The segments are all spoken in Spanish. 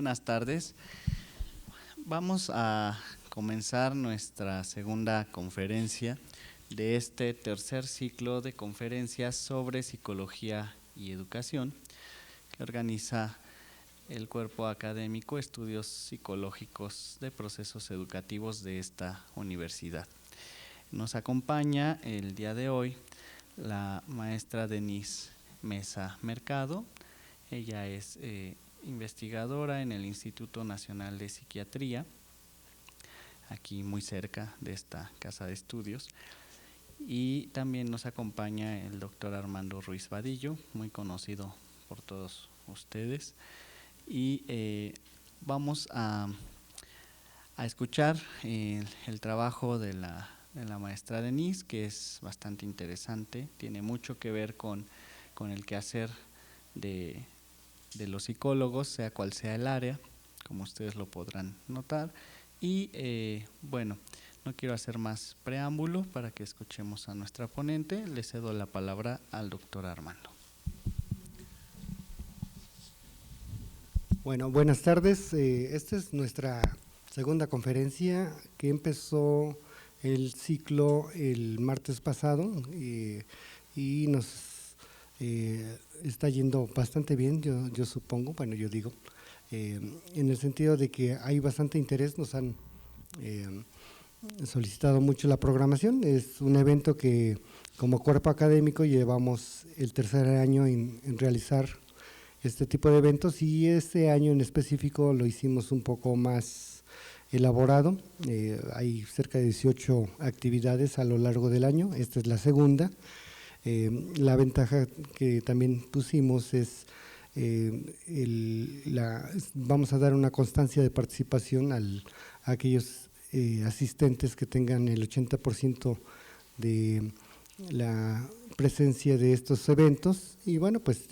Buenas tardes. Vamos a comenzar nuestra segunda conferencia de este tercer ciclo de conferencias sobre psicología y educación que organiza el Cuerpo Académico Estudios Psicológicos de Procesos Educativos de esta universidad. Nos acompaña el día de hoy la maestra Denise Mesa Mercado. Ella es investigadora en el Instituto Nacional de Psiquiatría, aquí muy cerca de esta casa de estudios. Y también nos acompaña el doctor Armando Ruiz Vadillo, muy conocido por todos ustedes. Y vamos a escuchar el trabajo de la maestra Denise, que es bastante interesante, tiene mucho que ver con el quehacer de los psicólogos, sea cual sea el área, como ustedes lo podrán notar. Y bueno, no quiero hacer más preámbulo para que escuchemos a nuestra ponente. Le cedo la palabra al doctor Armando. Bueno, buenas tardes. Esta es nuestra segunda conferencia que empezó el ciclo el martes pasado y nos está yendo bastante bien, yo supongo, bueno, yo digo, en el sentido de que hay bastante interés, nos han solicitado mucho la programación. Es un evento que como cuerpo académico llevamos el tercer año en realizar este tipo de eventos, y este año en específico lo hicimos un poco más elaborado. Hay cerca de 18 actividades a lo largo del año, esta es la segunda. La ventaja que también pusimos es vamos a dar una constancia de participación a aquellos asistentes que tengan el 80% de la presencia de estos eventos. Y bueno, pues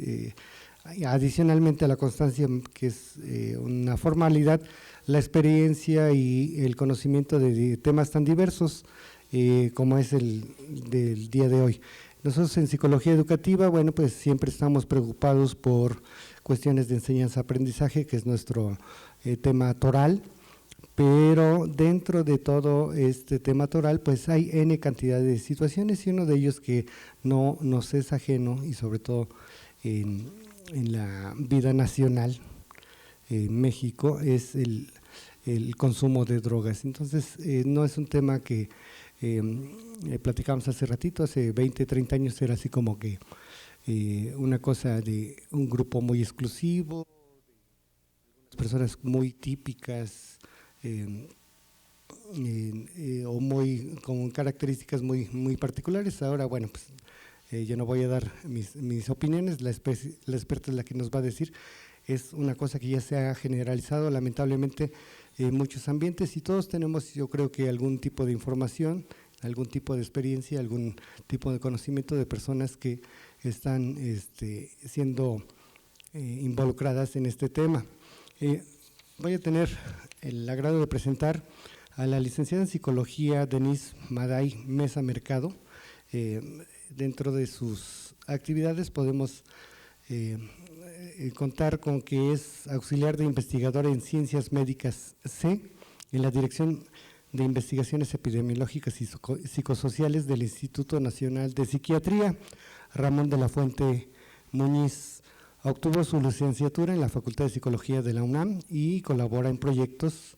adicionalmente a la constancia, que es una formalidad, la experiencia y el conocimiento de temas tan diversos como es el del día de hoy. Nosotros en psicología educativa, bueno, pues siempre estamos preocupados por cuestiones de enseñanza-aprendizaje, que es nuestro tema toral, pero dentro de todo este tema toral, pues hay N cantidad de situaciones, y uno de ellos que no nos es ajeno, y sobre todo en la vida nacional en México, es el consumo de drogas. Entonces, no es un tema que platicamos hace ratito, hace 20, 30 años era así como que una cosa de un grupo muy exclusivo, personas muy típicas o muy con características muy particulares. Ahora, bueno, pues yo no voy a dar mis opiniones, la experta es la que nos va a decir. Es una cosa que ya se ha generalizado lamentablemente en muchos ambientes, y todos tenemos, yo creo que algún tipo de información, algún tipo de experiencia, algún tipo de conocimiento de personas que están siendo involucradas en este tema. Voy a tener el agrado de presentar a la licenciada en psicología Denise Mesa Mercado. Dentro de sus actividades podemos contar con que es auxiliar de investigadora en Ciencias Médicas C, en la Dirección de Investigaciones Epidemiológicas y Psicosociales del Instituto Nacional de Psiquiatría, Ramón de la Fuente Muñiz. Obtuvo su licenciatura en la Facultad de Psicología de la UNAM y colabora en proyectos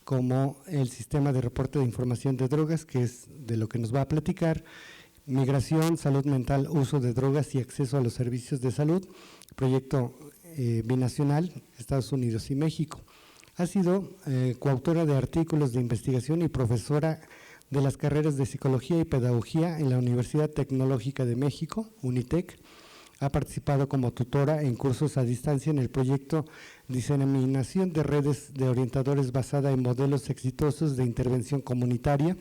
como el Sistema de Reporte de Información de Drogas, que es de lo que nos va a platicar, Migración, Salud Mental, Uso de Drogas y Acceso a los Servicios de Salud, proyecto binacional, Estados Unidos y México. Ha sido coautora de artículos de investigación y profesora de las carreras de Psicología y Pedagogía en la Universidad Tecnológica de México, UNITEC. Ha participado como tutora en cursos a distancia en el proyecto Diseminación de Redes de Orientadores basada en modelos exitosos de intervención comunitaria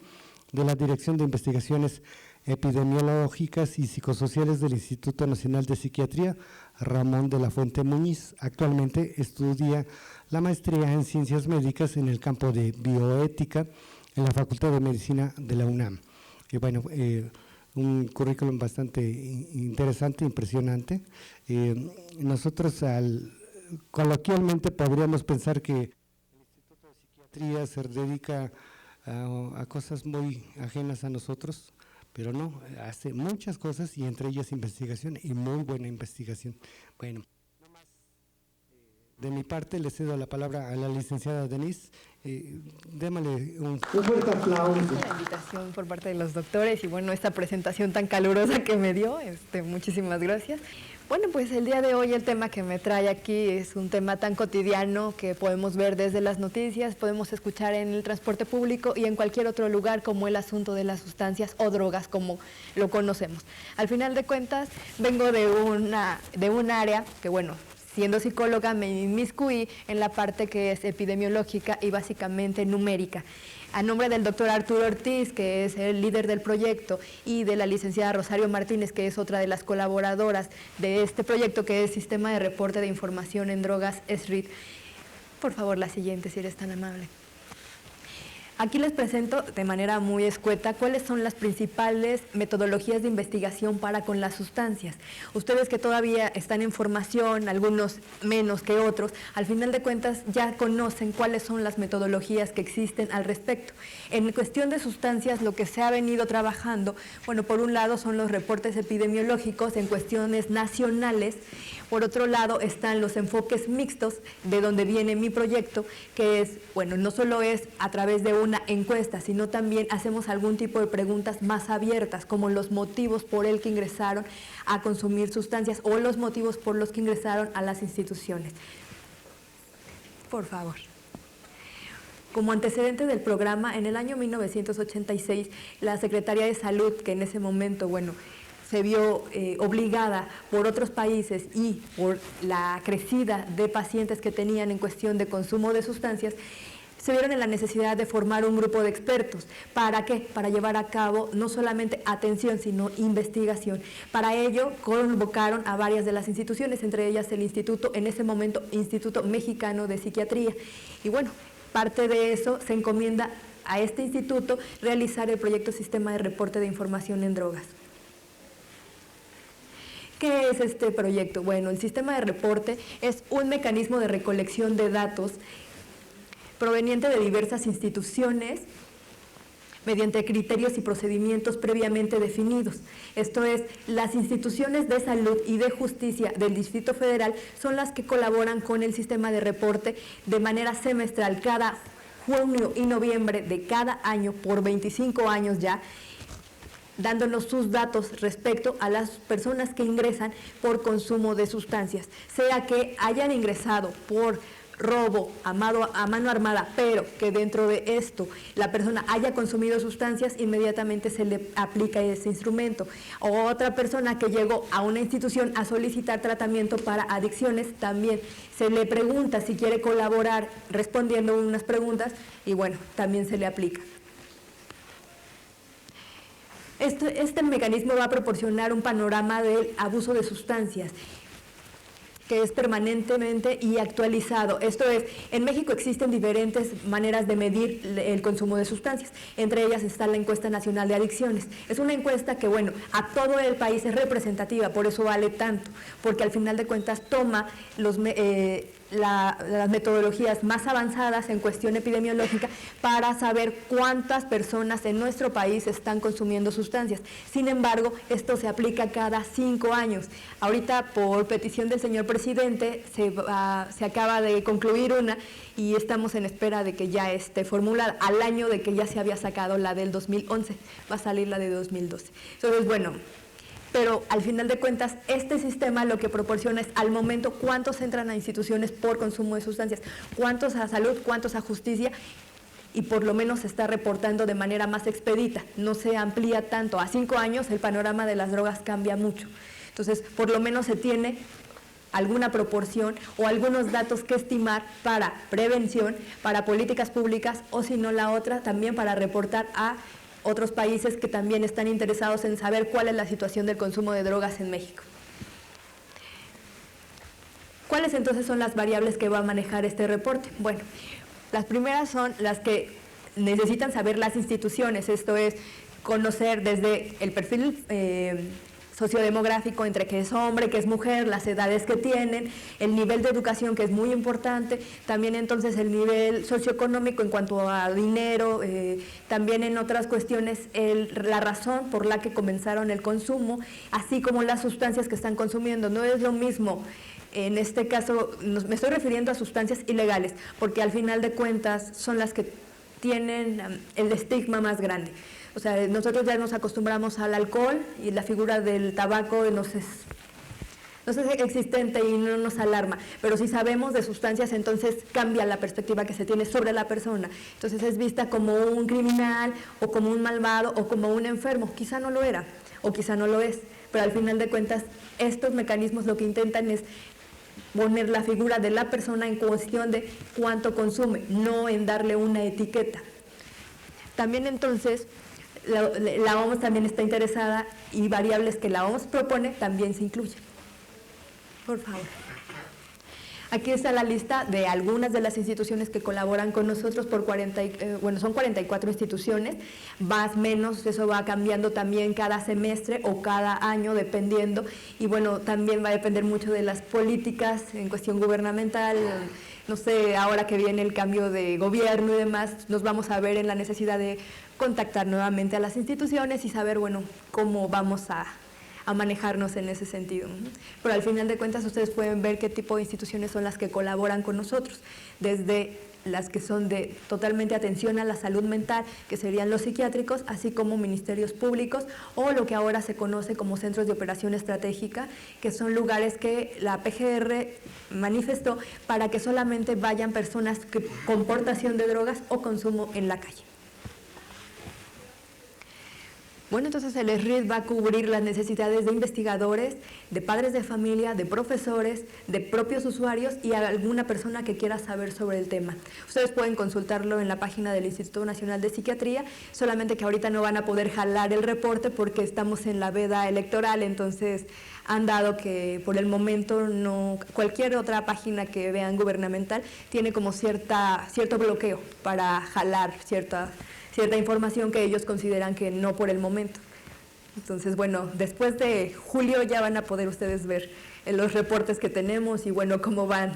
de la Dirección de Investigaciones Epidemiológicas y Psicosociales del Instituto Nacional de Psiquiatría, Ramón de la Fuente Muñiz. Actualmente estudia la maestría en Ciencias Médicas en el campo de Bioética en la Facultad de Medicina de la UNAM. Y bueno, un currículum bastante interesante, impresionante. Nosotros al coloquialmente podríamos pensar que el Instituto de Psiquiatría se dedica a cosas muy ajenas a nosotros, pero no, hace muchas cosas y entre ellas investigación y muy buena investigación. Bueno, de mi parte le cedo la palabra a la licenciada Denise. Démosle un fuerte aplauso. La invitación por parte de los doctores y bueno, esta presentación tan calurosa que me dio, muchísimas gracias. Bueno, pues el día de hoy el tema que me trae aquí es un tema tan cotidiano que podemos ver desde las noticias, podemos escuchar en el transporte público y en cualquier otro lugar, como el asunto de las sustancias o drogas como lo conocemos. Al final de cuentas, vengo de un área que bueno, siendo psicóloga me inmiscuí en la parte que es epidemiológica y básicamente numérica. A nombre del doctor Arturo Ortiz, que es el líder del proyecto, y de la licenciada Rosario Martínez, que es otra de las colaboradoras de este proyecto, que es Sistema de Reporte de Información en Drogas, SRID. Por favor, la siguiente, si eres tan amable. Aquí les presento de manera muy escueta cuáles son las principales metodologías de investigación para con las sustancias. Ustedes que todavía están en formación, algunos menos que otros, al final de cuentas ya conocen cuáles son las metodologías que existen al respecto. En cuestión de sustancias, lo que se ha venido trabajando, bueno, por un lado son los reportes epidemiológicos en cuestiones nacionales. Por otro lado están los enfoques mixtos, de donde viene mi proyecto, que es, bueno, no solo es a través de una encuesta, sino también hacemos algún tipo de preguntas más abiertas, como los motivos por el que ingresaron a consumir sustancias o los motivos por los que ingresaron a las instituciones. Por favor. Como antecedente del programa, en el año 1986, la Secretaría de Salud, que en ese momento, bueno, se vio obligada por otros países y por la crecida de pacientes que tenían en cuestión de consumo de sustancias, se vieron en la necesidad de formar un grupo de expertos. ¿Para qué? Para llevar a cabo no solamente atención, sino investigación. Para ello, convocaron a varias de las instituciones, entre ellas el instituto, en ese momento, Instituto Mexicano de Psiquiatría. Y bueno, parte de eso se encomienda a este instituto realizar el proyecto Sistema de Reporte de Información en Drogas. ¿Qué es este proyecto? Bueno, el sistema de reporte es un mecanismo de recolección de datos proveniente de diversas instituciones mediante criterios y procedimientos previamente definidos. Esto es, las instituciones de salud y de justicia del Distrito Federal son las que colaboran con el sistema de reporte de manera semestral cada junio y noviembre de cada año por 25 años ya, dándonos sus datos respecto a las personas que ingresan por consumo de sustancias, sea que hayan ingresado por robo a mano armada, pero que dentro de esto la persona haya consumido sustancias, inmediatamente se le aplica ese instrumento. O otra persona que llegó a una institución a solicitar tratamiento para adicciones, también se le pregunta si quiere colaborar respondiendo unas preguntas y bueno, también se le aplica. Este mecanismo va a proporcionar un panorama del abuso de sustancias que es permanentemente y actualizado. Esto es, en México existen diferentes maneras de medir el consumo de sustancias. Entre ellas está la encuesta nacional de adicciones. Es una encuesta que, bueno, a todo el país es representativa, por eso vale tanto, porque al final de cuentas toma las metodologías más avanzadas en cuestión epidemiológica para saber cuántas personas en nuestro país están consumiendo sustancias. Sin embargo, esto se aplica cada 5 años. Ahorita, por petición del señor presidente, se acaba de concluir una y estamos en espera de que ya esté formulada, al año de que ya se había sacado la del 2011, va a salir la de 2012. Entonces, bueno, pero al final de cuentas, este sistema lo que proporciona es al momento cuántos entran a instituciones por consumo de sustancias, cuántos a salud, cuántos a justicia, y por lo menos se está reportando de manera más expedita, no se amplía tanto. A 5 años el panorama de las drogas cambia mucho. Entonces, por lo menos se tiene alguna proporción o algunos datos que estimar para prevención, para políticas públicas o si no la otra, también para reportar a otros países que también están interesados en saber cuál es la situación del consumo de drogas en México. ¿Cuáles entonces son las variables que va a manejar este reporte? Bueno, las primeras son las que necesitan saber las instituciones, esto es, conocer desde el perfil sociodemográfico entre que es hombre, que es mujer, las edades que tienen, el nivel de educación que es muy importante, también entonces el nivel socioeconómico en cuanto a dinero, también en otras cuestiones la razón por la que comenzaron el consumo, así como las sustancias que están consumiendo. No es lo mismo, en este caso me estoy refiriendo a sustancias ilegales, porque al final de cuentas son las que tienen el estigma más grande. O sea, nosotros ya nos acostumbramos al alcohol y la figura del tabaco no es existente y no nos alarma, pero si sabemos de sustancias, entonces cambia la perspectiva que se tiene sobre la persona. Entonces es vista como un criminal o como un malvado o como un enfermo. Quizá no lo era o quizá no lo es, pero al final de cuentas estos mecanismos lo que intentan es poner la figura de la persona en cuestión de cuánto consume, no en darle una etiqueta. También entonces la OMS también está interesada y variables que la OMS propone también se incluyen. Por favor. Aquí está la lista de algunas de las instituciones que colaboran con nosotros por son 44 instituciones, más o menos, eso va cambiando también cada semestre o cada año dependiendo, y bueno, también va a depender mucho de las políticas en cuestión gubernamental. No sé, ahora que viene el cambio de gobierno y demás, nos vamos a ver en la necesidad de contactar nuevamente a las instituciones y saber, bueno, cómo vamos a manejarnos en ese sentido. Pero al final de cuentas ustedes pueden ver qué tipo de instituciones son las que colaboran con nosotros, desde las que son de totalmente atención a la salud mental, que serían los psiquiátricos, así como ministerios públicos o lo que ahora se conoce como centros de operación estratégica, que son lugares que la PGR manifestó para que solamente vayan personas con portación de drogas o consumo en la calle. Bueno, entonces el SRID va a cubrir las necesidades de investigadores, de padres de familia, de profesores, de propios usuarios y a alguna persona que quiera saber sobre el tema. Ustedes pueden consultarlo en la página del Instituto Nacional de Psiquiatría, solamente que ahorita no van a poder jalar el reporte porque estamos en la veda electoral, entonces han dado que por el momento no, cualquier otra página que vean gubernamental tiene como cierto bloqueo para jalar cierta información que ellos consideran que no por el momento. Entonces, bueno, después de julio ya van a poder ustedes ver los reportes que tenemos y, bueno, cómo van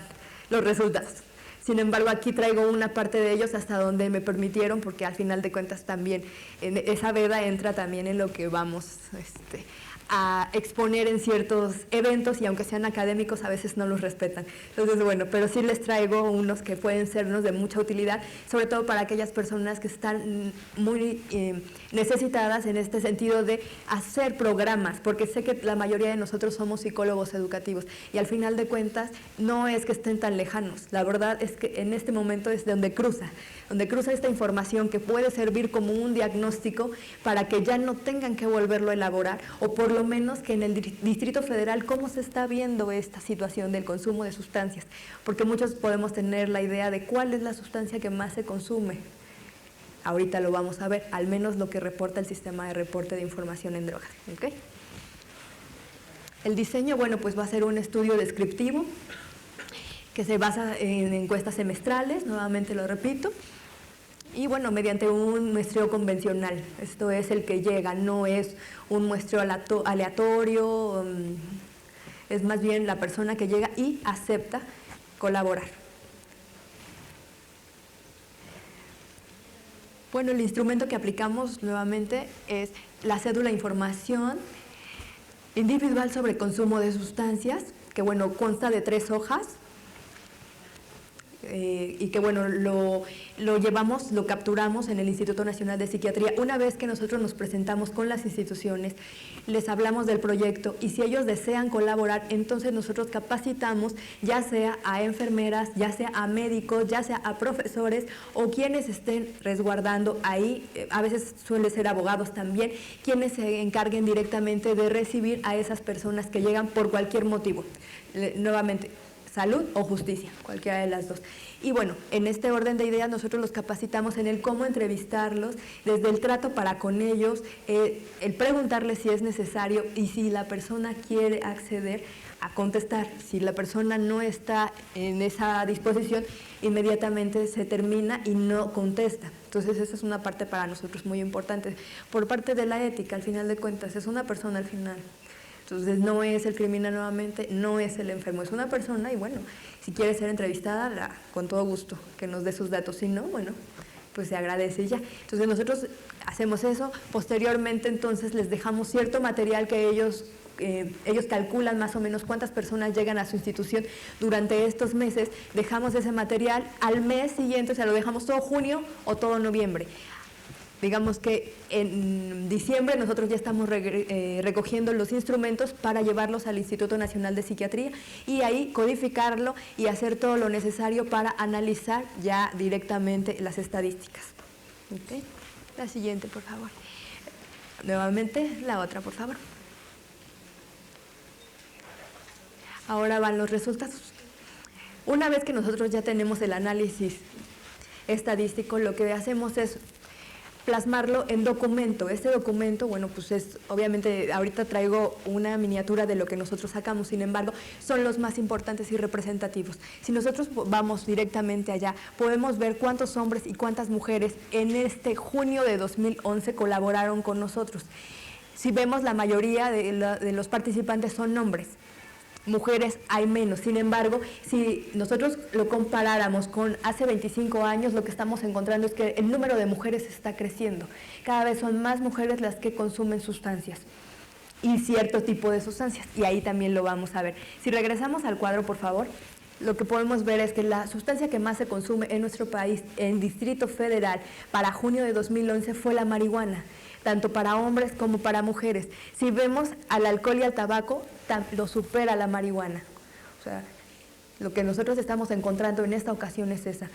los resultados. Sin embargo, aquí traigo una parte de ellos hasta donde me permitieron, porque al final de cuentas también esa veda entra también en lo que vamos a exponer en ciertos eventos y aunque sean académicos a veces no los respetan. Entonces, bueno, pero sí les traigo unos que pueden sernos de mucha utilidad, sobre todo para aquellas personas que están muy necesitadas en este sentido de hacer programas, porque sé que la mayoría de nosotros somos psicólogos educativos y al final de cuentas no es que estén tan lejanos, la verdad es que en este momento es donde cruza esta información que puede servir como un diagnóstico para que ya no tengan que volverlo a elaborar o por lo menos que en el Distrito Federal cómo se está viendo esta situación del consumo de sustancias, porque muchos podemos tener la idea de cuál es la sustancia que más se consume. Ahorita lo vamos a ver, al menos lo que reporta el sistema de reporte de información en drogas. ¿Okay? El diseño, bueno, pues va a ser un estudio descriptivo que se basa en encuestas semestrales, nuevamente lo repito, y bueno, mediante un muestreo convencional, esto es el que llega, no es un muestreo aleatorio, es más bien la persona que llega y acepta colaborar. Bueno, el instrumento que aplicamos nuevamente es la cédula de información individual sobre consumo de sustancias, que bueno, consta de 3 hojas, y que bueno, lo llevamos, lo capturamos en el Instituto Nacional de Psiquiatría. Una vez que nosotros nos presentamos con las instituciones, les hablamos del proyecto y si ellos desean colaborar, entonces nosotros capacitamos ya sea a enfermeras, ya sea a médicos, ya sea a profesores o quienes estén resguardando ahí, a veces suele ser abogados también, quienes se encarguen directamente de recibir a esas personas que llegan por cualquier motivo. Nuevamente, salud o justicia, cualquiera de las dos. Y bueno, en este orden de ideas nosotros los capacitamos en el cómo entrevistarlos, desde el trato para con ellos, el preguntarles si es necesario y si la persona quiere acceder a contestar. Si la persona no está en esa disposición, inmediatamente se termina y no contesta. Entonces esa es una parte para nosotros muy importante. Por parte de la ética, al final de cuentas, es una persona al final. Entonces no es el criminal nuevamente, no es el enfermo, es una persona y bueno, si quiere ser entrevistada, con todo gusto, que nos dé sus datos, si no, bueno, pues se agradece ya. Entonces nosotros hacemos eso, posteriormente entonces les dejamos cierto material que ellos calculan más o menos cuántas personas llegan a su institución durante estos meses, dejamos ese material, al mes siguiente, o sea, lo dejamos todo junio o todo noviembre. Digamos que en diciembre nosotros ya estamos recogiendo los instrumentos para llevarlos al Instituto Nacional de Psiquiatría y ahí codificarlo y hacer todo lo necesario para analizar ya directamente las estadísticas. ¿Okay? La siguiente, por favor. Nuevamente, la otra, por favor. Ahora van los resultados. Una vez que nosotros ya tenemos el análisis estadístico, lo que hacemos es plasmarlo en documento. Este documento, bueno, pues es, obviamente, ahorita traigo una miniatura de lo que nosotros sacamos, sin embargo, son los más importantes y representativos. Si nosotros vamos directamente allá, podemos ver cuántos hombres y cuántas mujeres en este junio de 2011 colaboraron con nosotros. Si vemos, la mayoría de los participantes son hombres. Mujeres hay menos, sin embargo, si nosotros lo comparáramos con hace 25 años, lo que estamos encontrando es que el número de mujeres está creciendo. Cada vez son más mujeres las que consumen sustancias y cierto tipo de sustancias, y ahí también lo vamos a ver. Si regresamos al cuadro, por favor, lo que podemos ver es que la sustancia que más se consume en nuestro país, en Distrito Federal, para junio de 2011 fue la marihuana, tanto para hombres como para mujeres. Si vemos al alcohol y al tabaco, lo supera la marihuana. O sea, lo que nosotros estamos encontrando en esta ocasión es esa,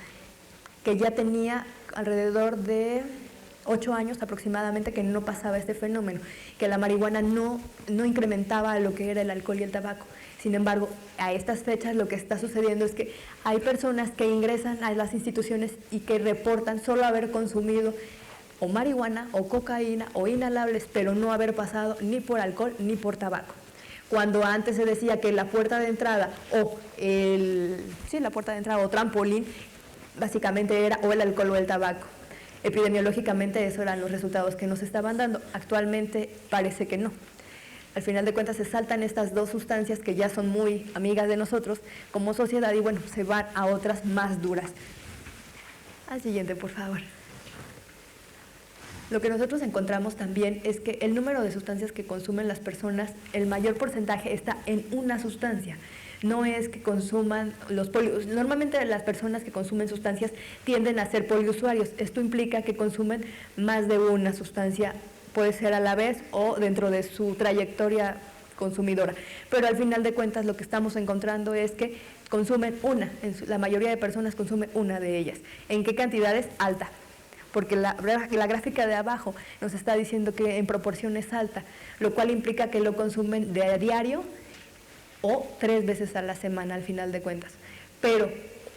que ya tenía alrededor de 8 años aproximadamente que no pasaba este fenómeno, que la marihuana no incrementaba lo que era el alcohol y el tabaco. Sin embargo, a estas fechas lo que está sucediendo es que hay personas que ingresan a las instituciones y que reportan solo haber consumido o marihuana o cocaína o inhalables, pero no haber pasado ni por alcohol ni por tabaco. Cuando antes se decía que la puerta de entrada la puerta de entrada o trampolín básicamente era o el alcohol o el tabaco. Epidemiológicamente esos eran los resultados que nos estaban dando. Actualmente parece que no. Al final de cuentas se saltan estas dos sustancias que ya son muy amigas de nosotros como sociedad y bueno, se van a otras más duras. Al siguiente, por favor. Lo que nosotros encontramos también es que el número de sustancias que consumen las personas, el mayor porcentaje está en una sustancia. No es que consuman normalmente las personas que consumen sustancias tienden a ser poliusuarios. Esto implica que consumen más de una sustancia, puede ser a la vez o dentro de su trayectoria consumidora. Pero al final de cuentas lo que estamos encontrando es que consumen una, la mayoría de personas consumen una de ellas. ¿En qué cantidades? Alta. Porque la gráfica de abajo nos está diciendo que en proporción es alta, lo cual implica que lo consumen de a diario o 3 veces a la semana al final de cuentas, pero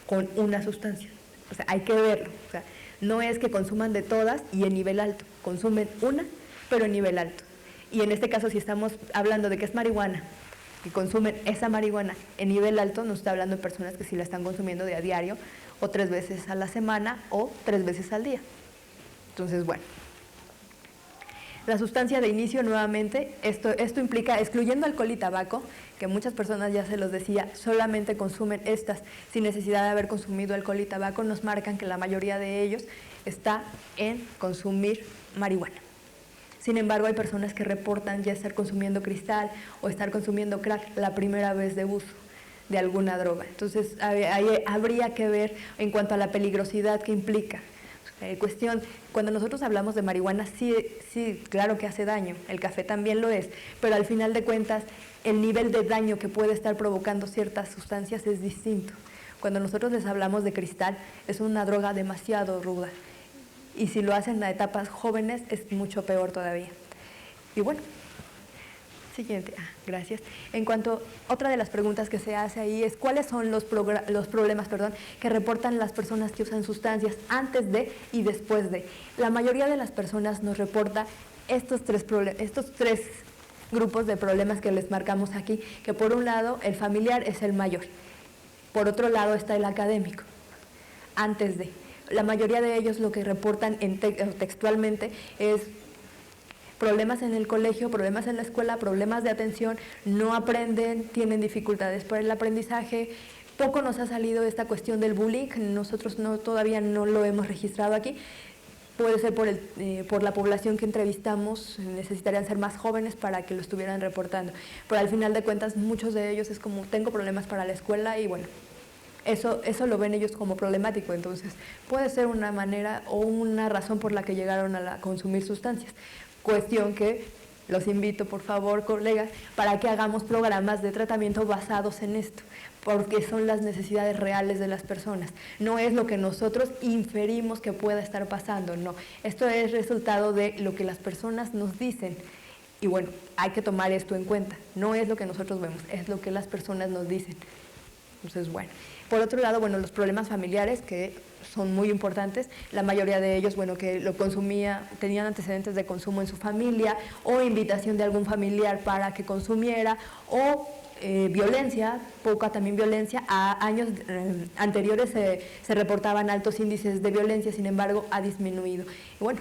con una sustancia. O sea, hay que verlo. O sea, no es que consuman de todas y en nivel alto, consumen una, pero en nivel alto. Y en este caso, si estamos hablando de que es marihuana, que consumen esa marihuana en nivel alto, nos está hablando de personas que sí la están consumiendo de a diario o 3 veces a la semana o 3 veces al día. Entonces, bueno, la sustancia de inicio nuevamente, esto implica, excluyendo alcohol y tabaco, que muchas personas, ya se los decía, solamente consumen estas sin necesidad de haber consumido alcohol y tabaco, nos marcan que la mayoría de ellos está en consumir marihuana. Sin embargo, hay personas que reportan ya estar consumiendo cristal o estar consumiendo crack la primera vez de uso de alguna droga. Entonces, habría que ver en cuanto a la peligrosidad que implica. Cuestión, cuando nosotros hablamos de marihuana, sí, claro que hace daño, el café también lo es, pero al final de cuentas, el nivel de daño que puede estar provocando ciertas sustancias es distinto. Cuando nosotros les hablamos de cristal, es una droga demasiado ruda, y si lo hacen a etapas jóvenes, es mucho peor todavía. Y bueno, siguiente, gracias. En cuanto, otra de las preguntas que se hace ahí es ¿cuáles son los problemas que reportan las personas que usan sustancias antes de y después de? La mayoría de las personas nos reporta estos tres grupos de problemas que les marcamos aquí, que por un lado el familiar es el mayor, por otro lado está el académico, antes de. La mayoría de ellos lo que reportan textualmente es problemas en el colegio, problemas en la escuela, problemas de atención, no aprenden, tienen dificultades para el aprendizaje. Poco nos ha salido esta cuestión del bullying, nosotros todavía no lo hemos registrado aquí. Puede ser por la población que entrevistamos, necesitarían ser más jóvenes para que lo estuvieran reportando. Pero al final de cuentas, muchos de ellos es como, tengo problemas para la escuela y bueno, eso lo ven ellos como problemático. Entonces, puede ser una manera o una razón por la que llegaron a consumir sustancias. Cuestión que los invito, por favor, colegas, para que hagamos programas de tratamiento basados en esto, porque son las necesidades reales de las personas. No es lo que nosotros inferimos que pueda estar pasando, no. Esto es resultado de lo que las personas nos dicen. Y bueno, hay que tomar esto en cuenta. No es lo que nosotros vemos, es lo que las personas nos dicen. Entonces, bueno. Por otro lado, bueno, los problemas familiares que son muy importantes, la mayoría de ellos, bueno, que lo consumía, tenían antecedentes de consumo en su familia o invitación de algún familiar para que consumiera o violencia, poca también violencia. A años anteriores se reportaban altos índices de violencia, sin embargo, ha disminuido. Y bueno,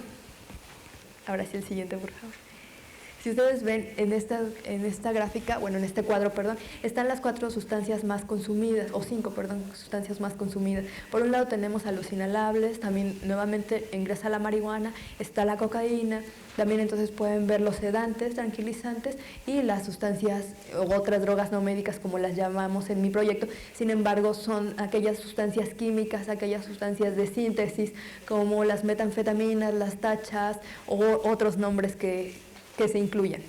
ahora sí el siguiente, por favor. Si ustedes ven en esta gráfica, bueno, en este cuadro, perdón, están las 4 sustancias más consumidas, o 5, perdón, sustancias más consumidas. Por un lado tenemos a los inhalables, también nuevamente ingresa la marihuana, está la cocaína, también entonces pueden ver los sedantes, tranquilizantes y las sustancias o otras drogas no médicas como las llamamos en mi proyecto. Sin embargo, son aquellas sustancias químicas, aquellas sustancias de síntesis como las metanfetaminas, las tachas o otros nombres que se incluyan.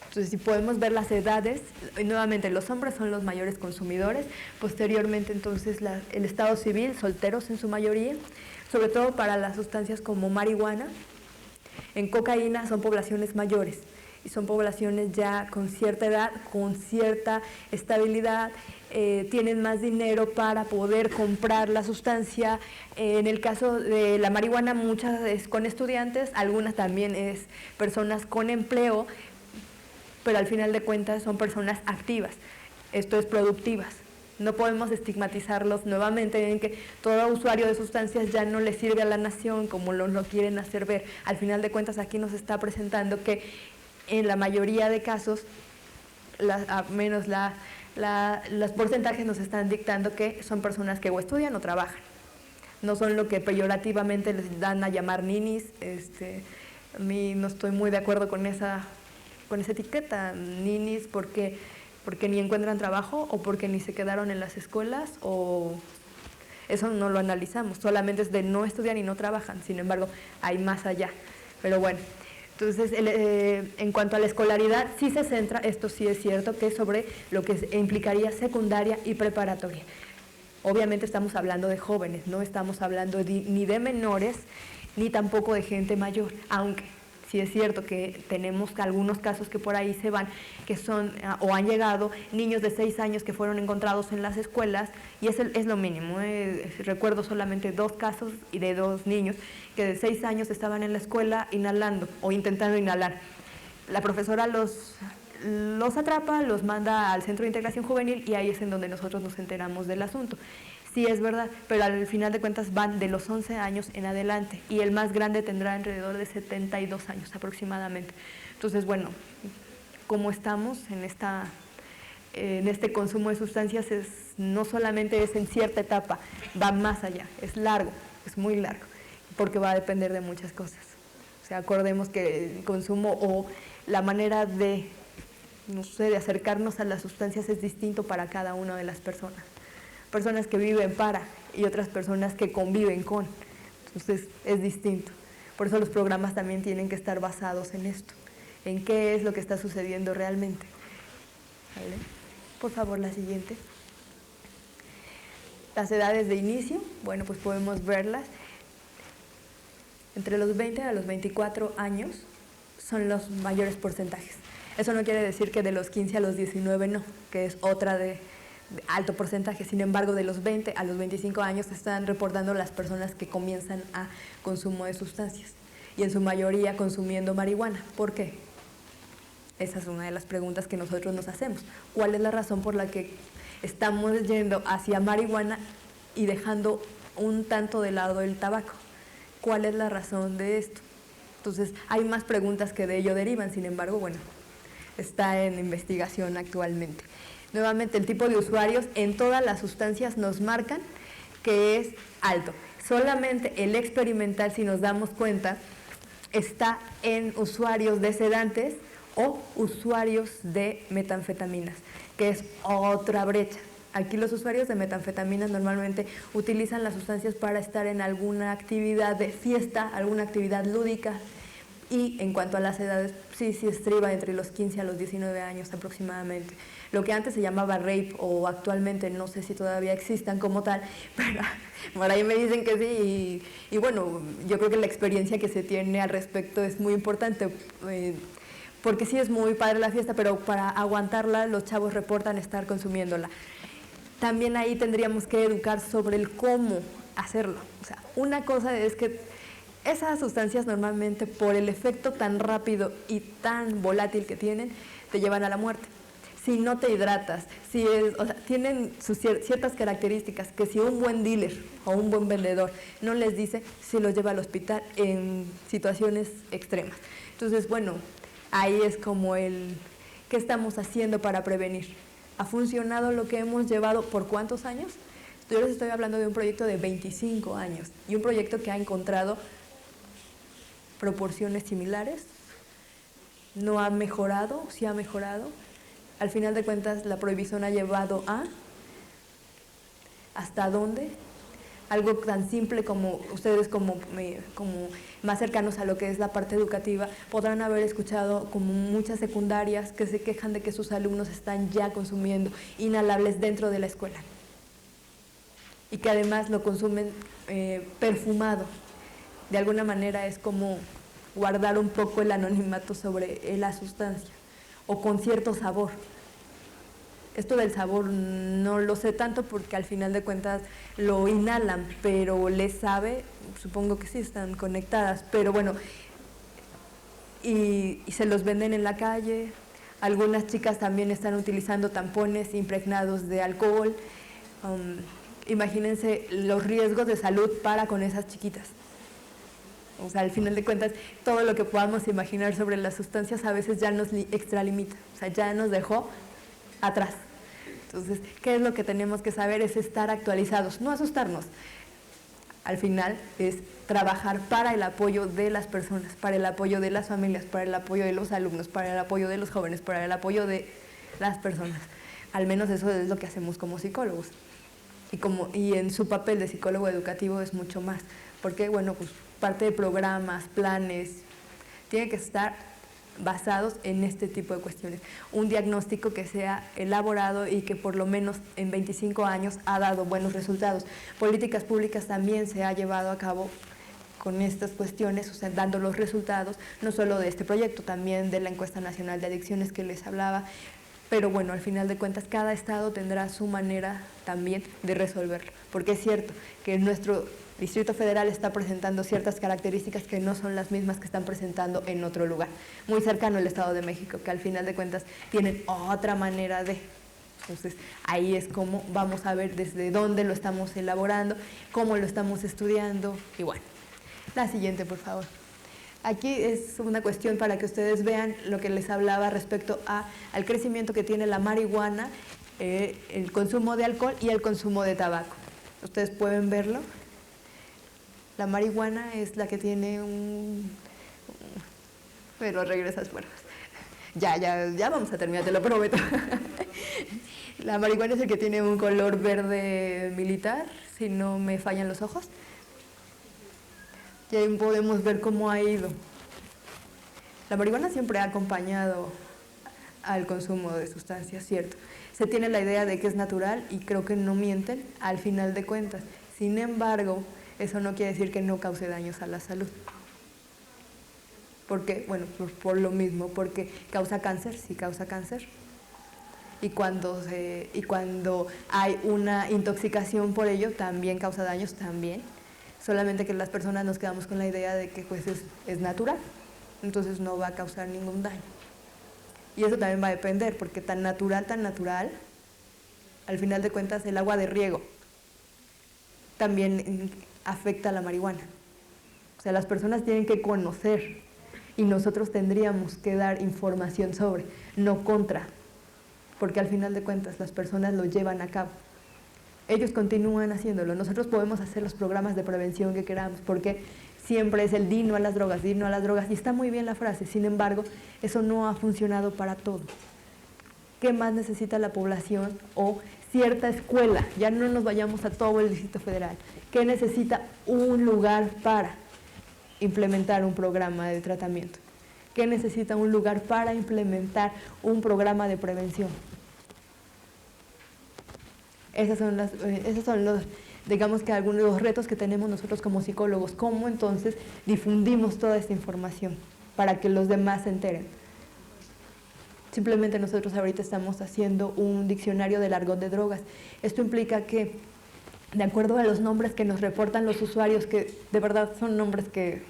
Entonces, si podemos ver las edades, nuevamente los hombres son los mayores consumidores, posteriormente entonces el estado civil, solteros en su mayoría, sobre todo para las sustancias como marihuana. En cocaína son poblaciones mayores y son poblaciones ya con cierta edad, con cierta estabilidad, tienen más dinero para poder comprar la sustancia. En el caso de la marihuana, muchas es con estudiantes, algunas también es personas con empleo, pero al final de cuentas son personas activas, esto es productivas. No podemos estigmatizarlos nuevamente en que todo usuario de sustancias ya no le sirve a la nación como lo quieren hacer ver. Al final de cuentas aquí nos está presentando que en la mayoría de casos, los porcentajes nos están dictando que son personas que o estudian o trabajan. No son lo que peyorativamente les dan a llamar ninis. A mí no estoy muy de acuerdo con esa etiqueta, ninis, porque ni encuentran trabajo o porque ni se quedaron en las escuelas, o eso no lo analizamos, solamente es de no estudian y no trabajan. Sin embargo, hay más allá. Pero bueno, entonces en cuanto a la escolaridad, sí se centra, esto sí es cierto, que es sobre lo que implicaría secundaria y preparatoria. Obviamente estamos hablando de jóvenes, no estamos hablando ni de menores, ni tampoco de gente mayor, aunque sí es cierto que tenemos algunos casos que por ahí se van, que son o han llegado niños de 6 años que fueron encontrados en las escuelas, y eso es lo mínimo. Recuerdo solamente 2 casos y de 2 niños que de 6 años estaban en la escuela inhalando o intentando inhalar. La profesora los atrapa, los manda al Centro de Integración Juvenil y ahí es en donde nosotros nos enteramos del asunto. Sí, es verdad, pero al final de cuentas van de los 11 años en adelante y el más grande tendrá alrededor de 72 años aproximadamente. Entonces, bueno, como estamos en este consumo de sustancias, no solamente es en cierta etapa, va más allá, es largo, es muy largo, porque va a depender de muchas cosas. O sea, acordemos que el consumo o la manera de, no sé, de acercarnos a las sustancias es distinto para cada una de las personas. Personas que viven para y otras personas que conviven con. Entonces es distinto. Por eso los programas también tienen que estar basados en esto, en qué es lo que está sucediendo realmente. ¿Vale? Por favor, la siguiente. Las edades de inicio, bueno, pues podemos verlas. Entre los 20 a los 24 años son los mayores porcentajes. Eso no quiere decir que de los 15 a los 19 no, que es otra de alto porcentaje. Sin embargo, de los 20 a los 25 años se están reportando las personas que comienzan a consumo de sustancias y en su mayoría consumiendo marihuana. ¿Por qué? Esa es una de las preguntas que nosotros nos hacemos. ¿Cuál es la razón por la que estamos yendo hacia marihuana y dejando un tanto de lado el tabaco? ¿Cuál es la razón de esto? Entonces, hay más preguntas que de ello derivan, sin embargo, bueno, está en investigación actualmente. Nuevamente, el tipo de usuarios en todas las sustancias nos marcan que es alto. Solamente el experimental, si nos damos cuenta, está en usuarios de sedantes o usuarios de metanfetaminas, que es otra brecha. Aquí los usuarios de metanfetaminas normalmente utilizan las sustancias para estar en alguna actividad de fiesta, alguna actividad lúdica, y en cuanto a las edades, sí estriba entre los 15 a los 19 años aproximadamente. Lo que antes se llamaba rape, o actualmente no sé si todavía existan como tal, pero por ahí me dicen que sí, y bueno, yo creo que la experiencia que se tiene al respecto es muy importante, porque sí es muy padre la fiesta, pero para aguantarla los chavos reportan estar consumiéndola. También ahí tendríamos que educar sobre el cómo hacerlo. O sea, una cosa es que esas sustancias normalmente, por el efecto tan rápido y tan volátil que tienen, te llevan a la muerte. Si no te hidratas, o sea, tienen ciertas características que si un buen dealer o un buen vendedor no les dice, se los lleva al hospital en situaciones extremas. Entonces, bueno, ahí es como ¿qué estamos haciendo para prevenir? ¿Ha funcionado lo que hemos llevado por cuántos años? Yo les estoy hablando de un proyecto de 25 años y un proyecto que ha encontrado proporciones similares. ¿No ha mejorado? ¿Sí ha mejorado? Al final de cuentas, la prohibición ha llevado ¿hasta dónde? Algo tan simple como ustedes, como más cercanos a lo que es la parte educativa, podrán haber escuchado como muchas secundarias que se quejan de que sus alumnos están ya consumiendo inhalables dentro de la escuela y que además lo consumen perfumado. De alguna manera es como guardar un poco el anonimato sobre la sustancia o con cierto sabor. Esto del sabor no lo sé tanto porque al final de cuentas lo inhalan, pero les sabe, supongo que sí están conectadas, pero bueno, y se los venden en la calle. Algunas chicas también están utilizando tampones impregnados de alcohol. Imagínense los riesgos de salud para con esas chiquitas. O sea, al final de cuentas, todo lo que podamos imaginar sobre las sustancias a veces ya nos extralimita, o sea, ya nos dejó atrás. Entonces, ¿qué es lo que tenemos que saber? Es estar actualizados, no asustarnos. Al final es trabajar para el apoyo de las personas, para el apoyo de las familias, para el apoyo de los alumnos, para el apoyo de los jóvenes, para el apoyo de las personas. Al menos eso es lo que hacemos como psicólogos. Y en su papel de psicólogo educativo es mucho más, porque bueno, pues parte de programas, planes, tiene que estar basados en este tipo de cuestiones. Un diagnóstico que sea elaborado y que por lo menos en 25 años ha dado buenos resultados. Políticas públicas también se ha llevado a cabo con estas cuestiones, o sea, dando los resultados, no solo de este proyecto, también de la encuesta nacional de adicciones que les hablaba, pero bueno, al final de cuentas cada estado tendrá su manera también de resolverlo, porque es cierto que nuestro Distrito Federal está presentando ciertas características que no son las mismas que están presentando en otro lugar, muy cercano al Estado de México, que al final de cuentas tienen otra manera de. Entonces, ahí es como vamos a ver desde dónde lo estamos elaborando, cómo lo estamos estudiando, y bueno. La siguiente, por favor. Aquí es una cuestión para que ustedes vean lo que les hablaba respecto al crecimiento que tiene la marihuana, el consumo de alcohol y el consumo de tabaco. Ustedes pueden verlo. La marihuana es la que tiene pero regresas fuerzas. Ya vamos a terminar, te lo prometo. La marihuana es el que tiene un color verde militar, si no me fallan los ojos. Y ahí podemos ver cómo ha ido. La marihuana siempre ha acompañado al consumo de sustancias, ¿cierto? Se tiene la idea de que es natural y creo que no mienten al final de cuentas. Sin embargo, eso no quiere decir que no cause daños a la salud. ¿Por qué? Bueno, por lo mismo, porque causa cáncer, sí causa cáncer. Y cuando hay una intoxicación por ello, también causa daños, también. Solamente que las personas nos quedamos con la idea de que pues es natural, entonces no va a causar ningún daño. Y eso también va a depender, porque tan natural, al final de cuentas el agua de riego también afecta a la marihuana. O sea, las personas tienen que conocer y nosotros tendríamos que dar información sobre, no contra, porque al final de cuentas las personas lo llevan a cabo. Ellos continúan haciéndolo. Nosotros podemos hacer los programas de prevención que queramos, porque siempre es el di no a las drogas, y está muy bien la frase. Sin embargo, eso no ha funcionado para todo. ¿Qué más necesita la población o cierta escuela? Ya no nos vayamos a todo el Distrito Federal. ¿Qué necesita un lugar para implementar un programa de tratamiento? ¿Qué necesita un lugar para implementar un programa de prevención? Esos son los, digamos que algunos de los retos que tenemos nosotros como psicólogos. ¿Cómo entonces difundimos toda esta información para que los demás se enteren? Simplemente nosotros ahorita estamos haciendo un diccionario del argot de drogas. Esto implica que, de acuerdo a los nombres que nos reportan los usuarios, que de verdad son nombres que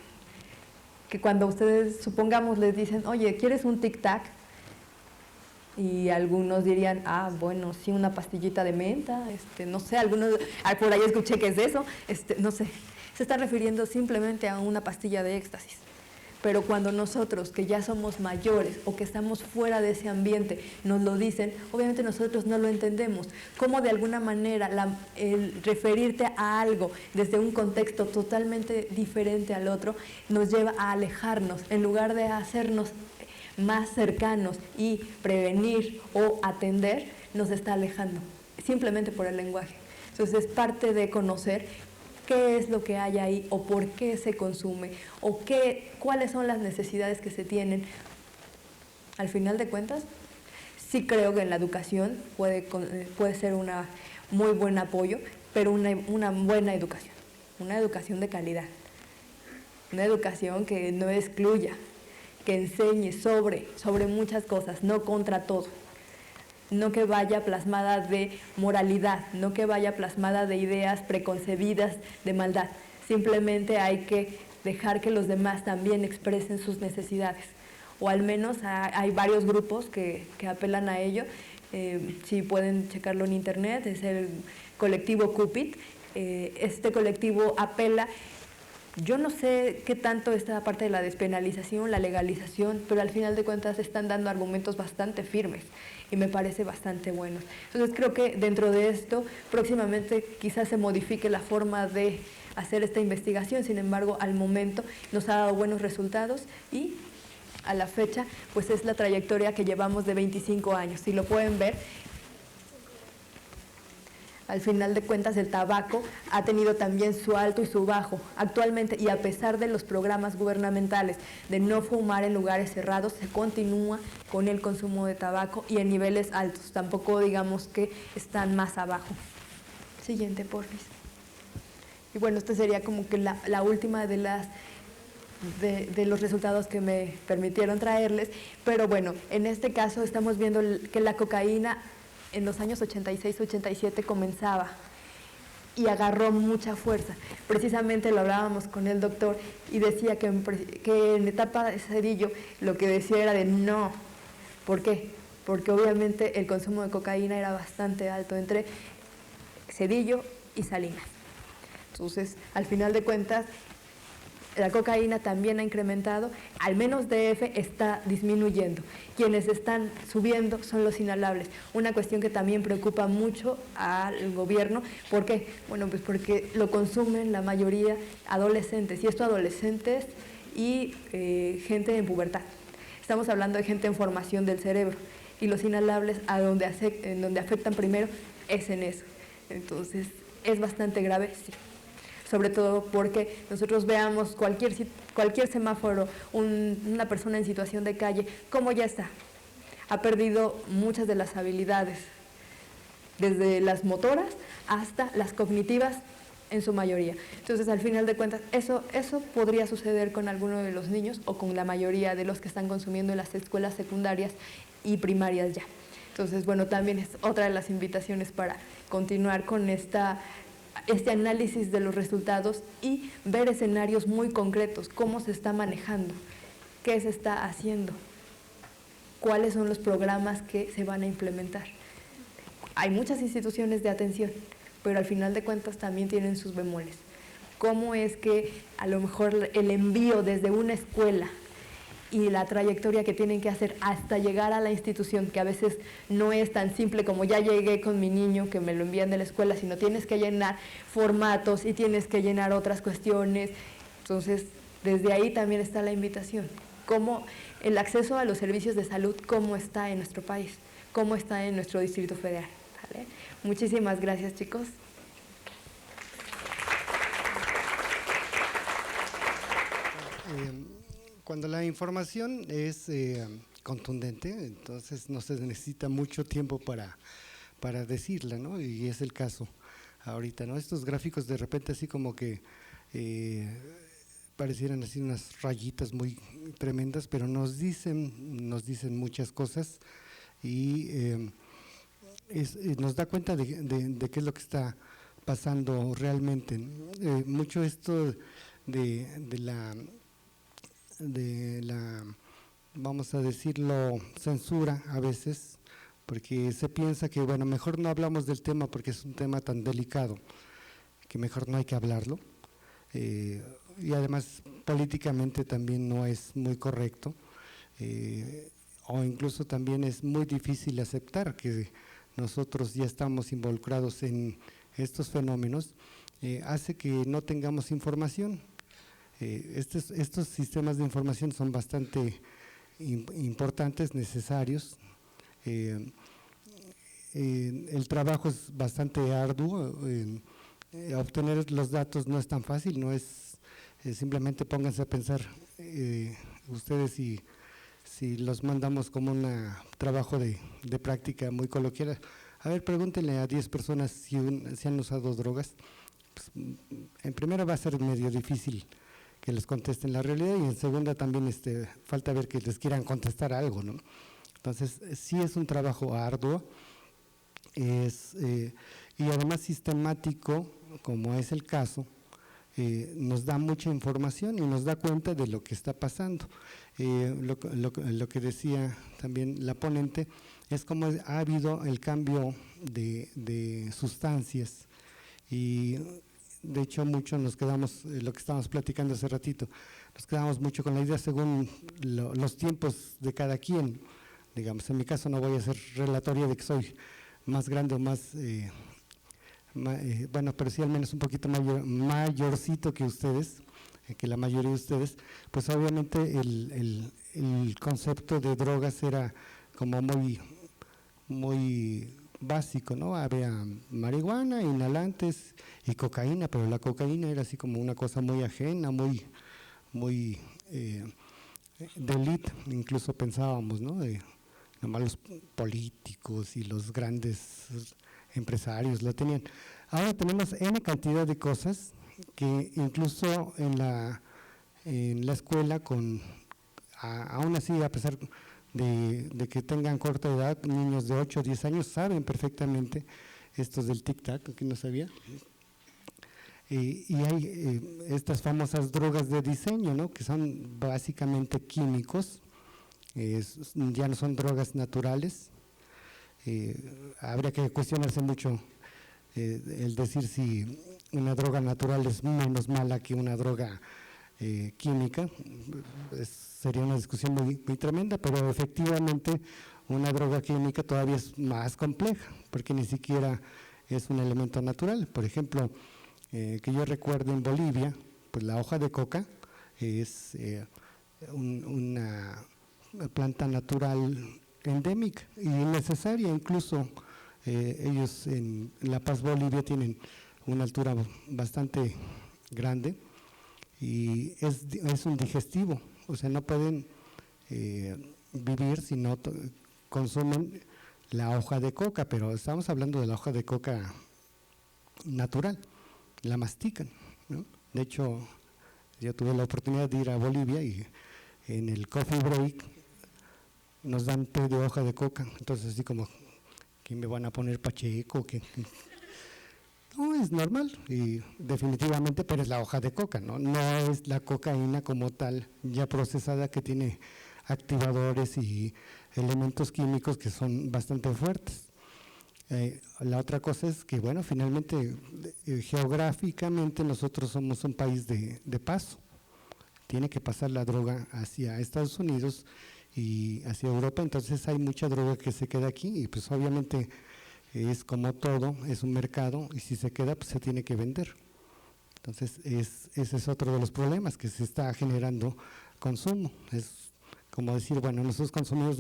cuando ustedes, supongamos, les dicen, oye, ¿quieres un tic-tac? Y algunos dirían, bueno, sí, una pastillita de menta, no sé, algunos, por ahí escuché que es eso, no sé. Se está refiriendo simplemente a una pastilla de éxtasis. Pero cuando nosotros, que ya somos mayores o que estamos fuera de ese ambiente, nos lo dicen, obviamente nosotros no lo entendemos. Cómo de alguna manera el referirte a algo desde un contexto totalmente diferente al otro nos lleva a alejarnos, en lugar de hacernos más cercanos y prevenir o atender, nos está alejando, simplemente por el lenguaje. Entonces es parte de conocer qué es lo que hay ahí o por qué se consume o cuáles son las necesidades que se tienen. Al final de cuentas, sí creo que en la educación puede ser un muy buen apoyo, pero una buena educación, una educación de calidad, una educación que no excluya, que enseñe sobre muchas cosas, no contra todo. No que vaya plasmada de moralidad, no que vaya plasmada de ideas preconcebidas de maldad. Simplemente hay que dejar que los demás también expresen sus necesidades. O al menos hay varios grupos que apelan a ello. Si pueden checarlo en internet, es el colectivo Cupid. Este colectivo apela. Yo no sé qué tanto esta parte de la despenalización, la legalización, pero al final de cuentas están dando argumentos bastante firmes y me parece bastante bueno. Entonces creo que dentro de esto próximamente quizás se modifique la forma de hacer esta investigación, sin embargo al momento nos ha dado buenos resultados y a la fecha pues es la trayectoria que llevamos de 25 años. Si lo pueden ver, al final de cuentas el tabaco ha tenido también su alto y su bajo. Actualmente, y a pesar de los programas gubernamentales de no fumar en lugares cerrados, se continúa con el consumo de tabaco y en niveles altos. Tampoco digamos que están más abajo. Siguiente, porfis. Y bueno, esta sería como que la última de los resultados que me permitieron traerles. Pero bueno, en este caso estamos viendo que la cocaína en los años 86-87 comenzaba y agarró mucha fuerza. Precisamente lo hablábamos con el doctor y decía que en etapa de Cedillo lo que decía era de no. ¿Por qué? Porque obviamente el consumo de cocaína era bastante alto entre Cedillo y Salinas. Entonces, al final de cuentas, la cocaína también ha incrementado, al menos DF está disminuyendo. Quienes están subiendo son los inhalables, una cuestión que también preocupa mucho al gobierno. ¿Por qué? Bueno, pues porque lo consumen la mayoría adolescentes, y esto adolescentes y gente en pubertad. Estamos hablando de gente en formación del cerebro, y los inhalables en donde afectan primero es en eso. Entonces, es bastante grave, sí. Sobre todo porque nosotros veamos cualquier semáforo, una persona en situación de calle, ¿cómo ya está? Ha perdido muchas de las habilidades, desde las motoras hasta las cognitivas en su mayoría. Entonces, al final de cuentas, eso podría suceder con alguno de los niños o con la mayoría de los que están consumiendo en las escuelas secundarias y primarias ya. Entonces, bueno, también es otra de las invitaciones para continuar con este análisis de los resultados y ver escenarios muy concretos, cómo se está manejando, qué se está haciendo, cuáles son los programas que se van a implementar. Hay muchas instituciones de atención, pero al final de cuentas también tienen sus bemoles. ¿Cómo es que a lo mejor el envío desde una escuela y la trayectoria que tienen que hacer hasta llegar a la institución, que a veces no es tan simple como ya llegué con mi niño que me lo envían de la escuela, sino tienes que llenar formatos y tienes que llenar otras cuestiones. Entonces, desde ahí también está la invitación. Cómo el acceso a los servicios de salud, cómo está en nuestro país, cómo está en nuestro Distrito Federal. ¿Vale? Muchísimas gracias, chicos. Cuando la información es contundente, entonces no se necesita mucho tiempo para decirla, ¿no? Y es el caso ahorita, ¿no? Estos gráficos de repente así como que parecieran así unas rayitas muy tremendas, pero nos dicen muchas cosas y nos da cuenta de qué es lo que está pasando realmente. Mucho esto de la, vamos a decirlo, censura a veces, porque se piensa que, bueno, mejor no hablamos del tema porque es un tema tan delicado, que mejor no hay que hablarlo. Y además políticamente también no es muy correcto, o incluso también es muy difícil aceptar que nosotros ya estamos involucrados en estos fenómenos, hace que no tengamos información. Estos sistemas de información son bastante importantes, necesarios. El trabajo es bastante arduo. Obtener los datos no es tan fácil, no es simplemente pónganse a pensar ustedes si los mandamos como un trabajo de práctica muy coloquial. A ver, pregúntenle a 10 personas si han usado drogas. Pues, en primera va a ser medio difícil que les contesten la realidad, y en segunda también falta ver que les quieran contestar algo, ¿no? Entonces, sí es un trabajo arduo, y además sistemático, como es el caso, nos da mucha información y nos da cuenta de lo que está pasando. Lo que decía también la ponente es cómo ha habido el cambio de sustancias, y de hecho mucho nos quedamos, lo que estábamos platicando hace ratito, nos quedamos mucho con la idea según los tiempos de cada quien. Digamos, en mi caso no voy a hacer relatorio de que soy más grande o más, bueno, pero sí al menos un poquito mayorcito que ustedes, que la mayoría de ustedes, pues obviamente el concepto de drogas era como muy básico, ¿no? Había marihuana, inhalantes y cocaína, pero la cocaína era así como una cosa muy ajena, muy de élite, incluso pensábamos, ¿no? Nomás los políticos y los grandes empresarios lo tenían. Ahora tenemos N cantidad de cosas que incluso en la escuela, aún así, a pesar de que tengan corta edad, niños de 8 o 10 años saben perfectamente estos del tic-tac, que no sabía. Y hay estas famosas drogas de diseño, ¿no? Que son básicamente químicos, ya no son drogas naturales. Habría que cuestionarse mucho el decir si una droga natural es menos mala que una droga química. Sería una discusión muy tremenda, pero efectivamente una droga química todavía es más compleja, porque ni siquiera es un elemento natural. Por ejemplo, que yo recuerdo en Bolivia, pues la hoja de coca es una planta natural endémica y necesaria. Incluso ellos en La Paz, Bolivia, tienen una altura bastante grande y es un digestivo, o sea, no pueden vivir si no consumen la hoja de coca, pero estamos hablando de la hoja de coca natural, la mastican, ¿no? De hecho, yo tuve la oportunidad de ir a Bolivia y en el coffee break nos dan té de hoja de coca, entonces así como que me van a poner pacheco, que no, es normal y definitivamente, pero es la hoja de coca, ¿no? No es la cocaína como tal ya procesada, que tiene activadores y elementos químicos que son bastante fuertes. La otra cosa es que, bueno, finalmente geográficamente nosotros somos un país de paso. tiene que pasar la droga hacia Estados Unidos y hacia Europa, entonces hay mucha droga que se queda aquí y pues obviamente es como todo, es un mercado y si se queda pues se tiene que vender. Entonces ese es otro de los problemas, que se está generando consumo. Es como decir, bueno, nosotros consumimos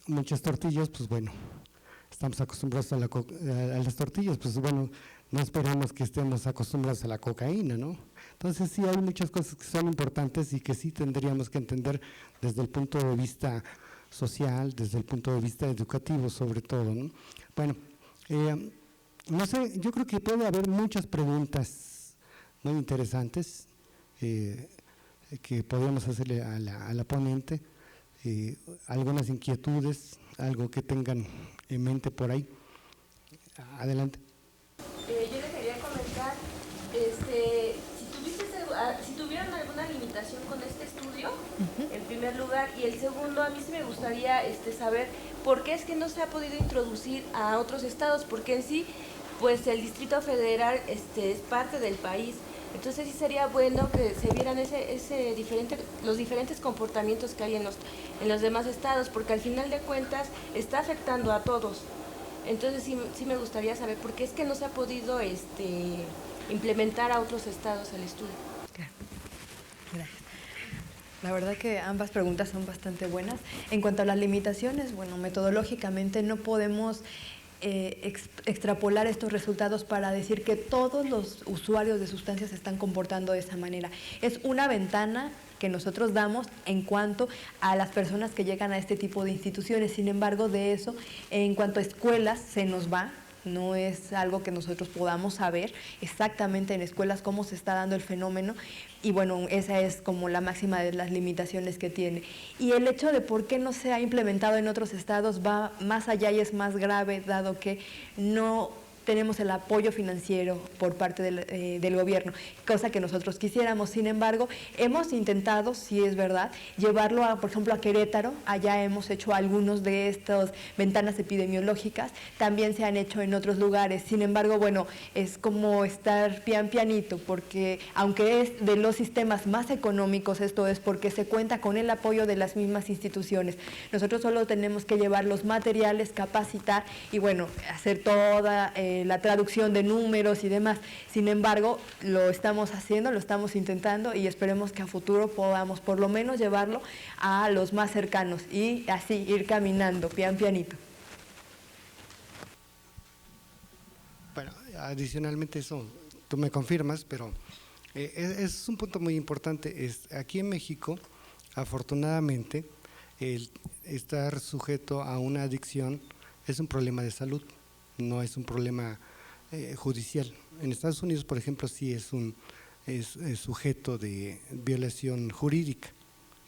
muchas tortillas, pues bueno, estamos acostumbrados a las tortillas, pues bueno, no esperamos que estemos acostumbrados a la cocaína, ¿no? Entonces sí hay muchas cosas que son importantes y que sí tendríamos que entender desde el punto de vista social, desde el punto de vista educativo sobre todo, ¿no? Bueno, no sé, yo creo que puede haber muchas preguntas muy interesantes que podríamos hacerle a la ponente, algunas inquietudes, algo que tengan en mente por ahí. Adelante. Yo le quería comentar, si tuvieran alguna limitación con este estudio, en primer lugar, y el segundo, a mí sí me gustaría saber por qué es que no se ha podido introducir a otros estados, porque en sí, pues el Distrito Federal es parte del país. Entonces sí sería bueno que se vieran los diferentes comportamientos que hay en los demás estados, porque al final de cuentas está afectando a todos. Entonces sí me gustaría saber por qué es que no se ha podido implementar a otros estados el estudio. Claro. Gracias. La verdad que ambas preguntas son bastante buenas. En cuanto a las limitaciones, bueno, metodológicamente no podemos extrapolar estos resultados para decir que todos los usuarios de sustancias se están comportando de esa manera. Es una ventana que nosotros damos en cuanto a las personas que llegan a este tipo de instituciones. Sin embargo, de eso, en cuanto a escuelas, se nos va. No es algo que nosotros podamos saber exactamente en escuelas cómo se está dando el fenómeno y bueno, esa es como la máxima de las limitaciones que tiene. Y el hecho de por qué no se ha implementado en otros estados va más allá y es más grave, dado que no tenemos el apoyo financiero por parte del gobierno, cosa que nosotros quisiéramos. Sin embargo, hemos intentado, sí es verdad, llevarlo, por ejemplo, a Querétaro. Allá hemos hecho algunos de estas ventanas epidemiológicas, también se han hecho en otros lugares. Sin embargo, bueno, es como estar pianito, porque aunque es de los sistemas más económicos, esto es porque se cuenta con el apoyo de las mismas instituciones. Nosotros solo tenemos que llevar los materiales, capacitar y, bueno, hacer toda la traducción de números y demás. Sin embargo, lo estamos haciendo, lo estamos intentando y esperemos que a futuro podamos por lo menos llevarlo a los más cercanos y así ir caminando pianito. Bueno, adicionalmente eso, tú me confirmas, pero es un punto muy importante. Aquí en México, afortunadamente, el estar sujeto a una adicción es un problema de salud, no es un problema judicial. En Estados Unidos, por ejemplo, sí es sujeto de violación jurídica,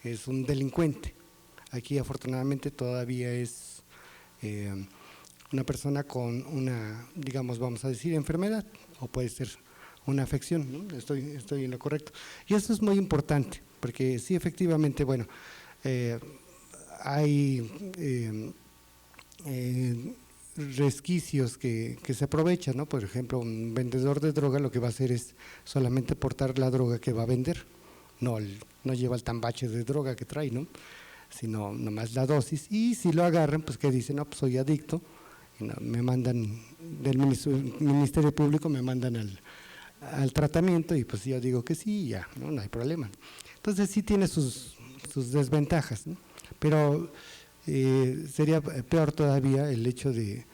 es un delincuente. Aquí afortunadamente todavía es una persona con una, digamos, vamos a decir, enfermedad, o puede ser una afección, ¿no? Estoy en lo correcto. Y eso es muy importante, porque sí, efectivamente, bueno, hay resquicios que se aprovechan, ¿no? Por ejemplo, un vendedor de droga lo que va a hacer es solamente portar la droga que va a vender, no lleva el tambache de droga que trae, ¿no? Sino nomás la dosis, y si lo agarran, pues que dicen, no, pues soy adicto, y no, me mandan del Ministerio Público, me mandan al tratamiento, y pues yo digo que sí, ya, no hay problema. Entonces sí tiene sus desventajas, ¿no? Pero sería peor todavía el hecho de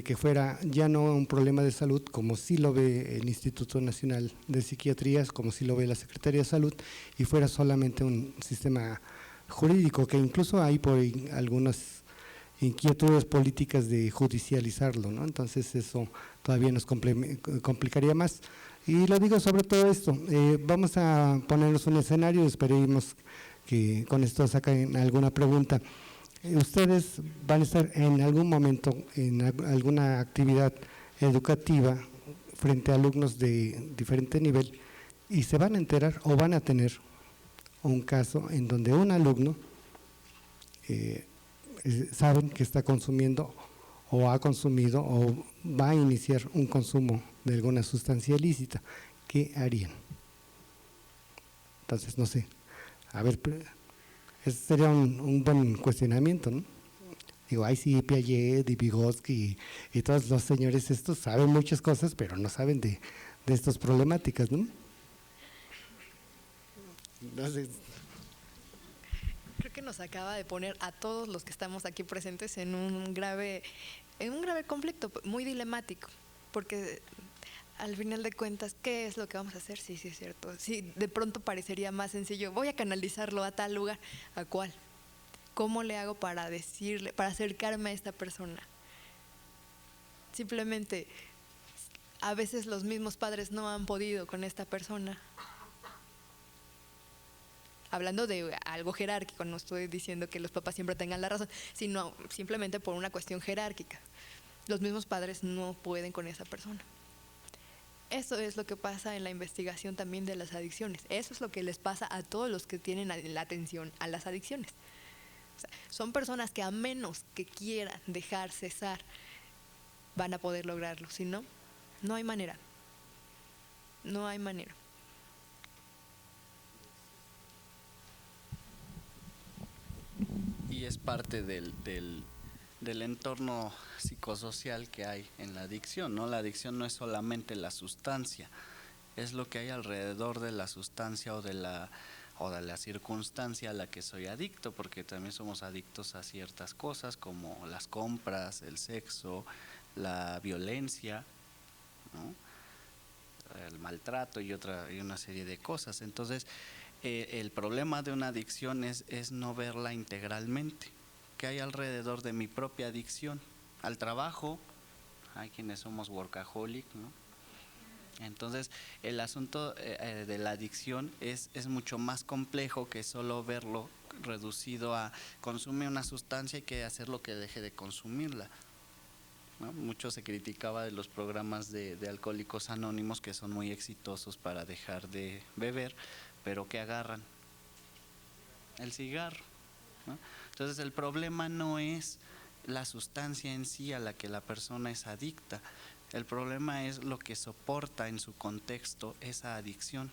que fuera ya no un problema de salud, como sí lo ve el Instituto Nacional de Psiquiatría, como sí lo ve la Secretaría de Salud, y fuera solamente un sistema jurídico, que incluso hay por ahí algunas inquietudes políticas de judicializarlo, ¿no? Entonces eso todavía nos complicaría más. Y lo digo sobre todo esto, vamos a ponernos un escenario, esperemos que con esto saquen alguna pregunta. Ustedes van a estar en algún momento en alguna actividad educativa frente a alumnos de diferente nivel y se van a enterar o van a tener un caso en donde un alumno saben que está consumiendo o ha consumido o va a iniciar un consumo de alguna sustancia ilícita. ¿Qué harían? Entonces, no sé, a ver, ese sería un buen cuestionamiento, ¿no? Digo, ay sí, Piaget y Vygotsky y todos los señores estos saben muchas cosas, pero no saben de estas problemáticas, ¿no? Entonces, Creo que nos acaba de poner a todos los que estamos aquí presentes en un grave conflicto, muy dilemático, porque al final de cuentas, ¿qué es lo que vamos a hacer? Sí, sí es cierto. Sí, de pronto parecería más sencillo, voy a canalizarlo a tal lugar, ¿a cuál? ¿Cómo le hago para decirle, para acercarme a esta persona? Simplemente, a veces los mismos padres no han podido con esta persona. Hablando de algo jerárquico, no estoy diciendo que los papás siempre tengan la razón, sino simplemente por una cuestión jerárquica. Los mismos padres no pueden con esa persona. Eso es lo que pasa en la investigación también de las adicciones. Eso es lo que les pasa a todos los que tienen la atención a las adicciones. O sea, son personas que a menos que quieran dejar cesar, van a poder lograrlo. Si no, no hay manera. No hay manera. Y es parte del entorno psicosocial que hay en la adicción, ¿no? La adicción no es solamente la sustancia, es lo que hay alrededor de la sustancia o de la circunstancia a la que soy adicto, porque también somos adictos a ciertas cosas como las compras, el sexo, la violencia, ¿no? El maltrato y una serie de cosas. Entonces, el problema de una adicción es no verla integralmente. ¿Qué hay alrededor de mi propia adicción? Al trabajo, hay quienes somos workaholic, ¿no? Entonces, el asunto de la adicción es mucho más complejo que solo verlo reducido a consume una sustancia y que hacer lo que deje de consumirla, ¿no? Mucho se criticaba de los programas de Alcohólicos Anónimos, que son muy exitosos para dejar de beber, pero que agarran el cigarro, ¿no? Entonces el problema no es la sustancia en sí a la que la persona es adicta, el problema es lo que soporta en su contexto esa adicción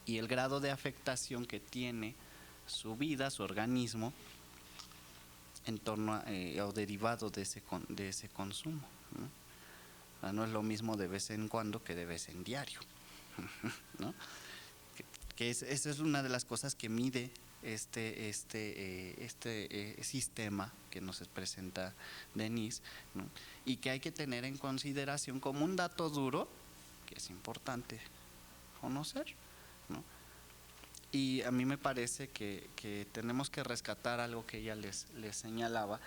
y el grado de afectación que tiene su vida, su organismo, en torno o derivado de ese consumo, ¿no? O sea, no es lo mismo de vez en cuando que de vez en diario, ¿no? Esa es una de las cosas que mide este sistema que nos presenta Denise, ¿no? Y que hay que tener en consideración como un dato duro que es importante conocer, ¿no? Y a mí me parece que tenemos que rescatar algo que ella les señalaba,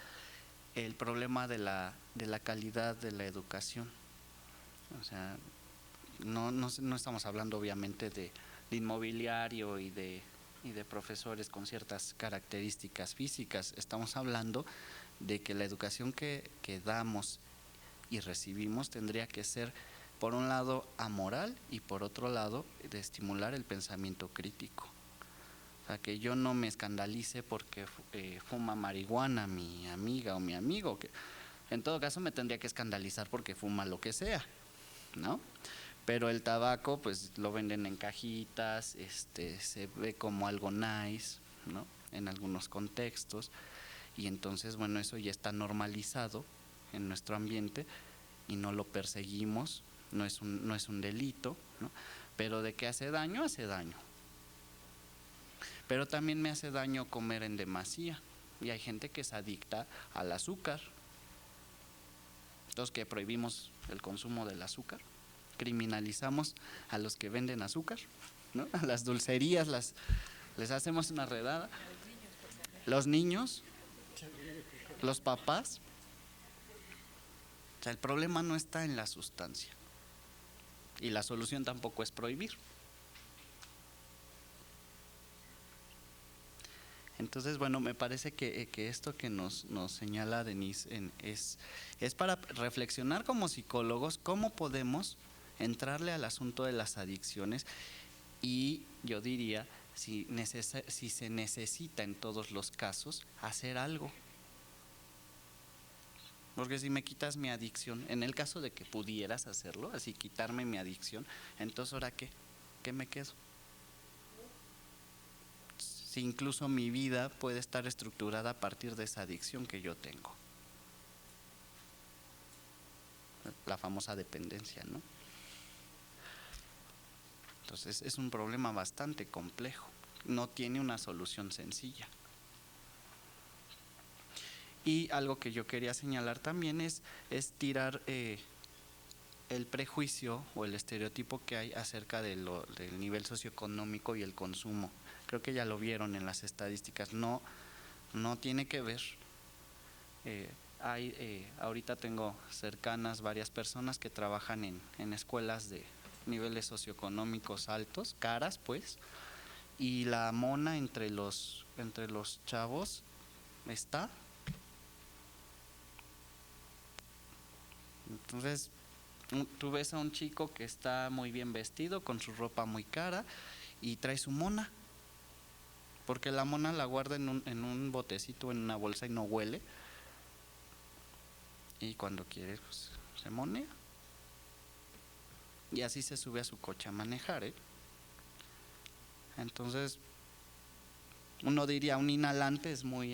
el problema de la calidad de la educación. O sea, no estamos hablando obviamente de inmobiliario y de profesores con ciertas características físicas, estamos hablando de que la educación que damos y recibimos tendría que ser, por un lado, amoral y por otro lado, de estimular el pensamiento crítico. O sea, que yo no me escandalice porque fuma marihuana mi amiga o mi amigo, que en todo caso me tendría que escandalizar porque fuma lo que sea, ¿no? Pero el tabaco pues lo venden en cajitas, se ve como algo nice, ¿no? En algunos contextos, y entonces bueno, eso ya está normalizado en nuestro ambiente y no lo perseguimos, no es un delito, ¿no? Pero de que hace daño, hace daño. Pero también me hace daño comer en demasía, y hay gente que es adicta al azúcar. Entonces, ¿qué? ¿Prohibimos el consumo del azúcar? ¿Criminalizamos a los que venden azúcar? ¿No? A las dulcerías les hacemos una redada. Los niños, los papás. O sea, el problema no está en la sustancia y la solución tampoco es prohibir. Entonces, bueno, me parece que esto que nos señala Denise es para reflexionar como psicólogos cómo podemos entrarle al asunto de las adicciones y yo diría, si se necesita en todos los casos, hacer algo. Porque si me quitas mi adicción, en el caso de que pudieras hacerlo, así quitarme mi adicción, entonces ¿ahora qué? ¿Qué me quedo? si incluso mi vida puede estar estructurada a partir de esa adicción que yo tengo. La famosa dependencia, ¿no? Entonces es un problema bastante complejo, no tiene una solución sencilla. Y algo que yo quería señalar también es tirar el prejuicio o el estereotipo que hay acerca del nivel socioeconómico y el consumo. Creo que ya lo vieron en las estadísticas, no tiene que ver. Ahorita tengo cercanas varias personas que trabajan en escuelas de niveles socioeconómicos altos, caras pues, y la mona entre los chavos está. Entonces tú ves a un chico que está muy bien vestido, con su ropa muy cara, y trae su mona, porque la mona la guarda en un botecito, en una bolsa, y no huele, y cuando quiere pues se monea, y así se sube a su coche a manejar, Entonces uno diría, un inhalante es muy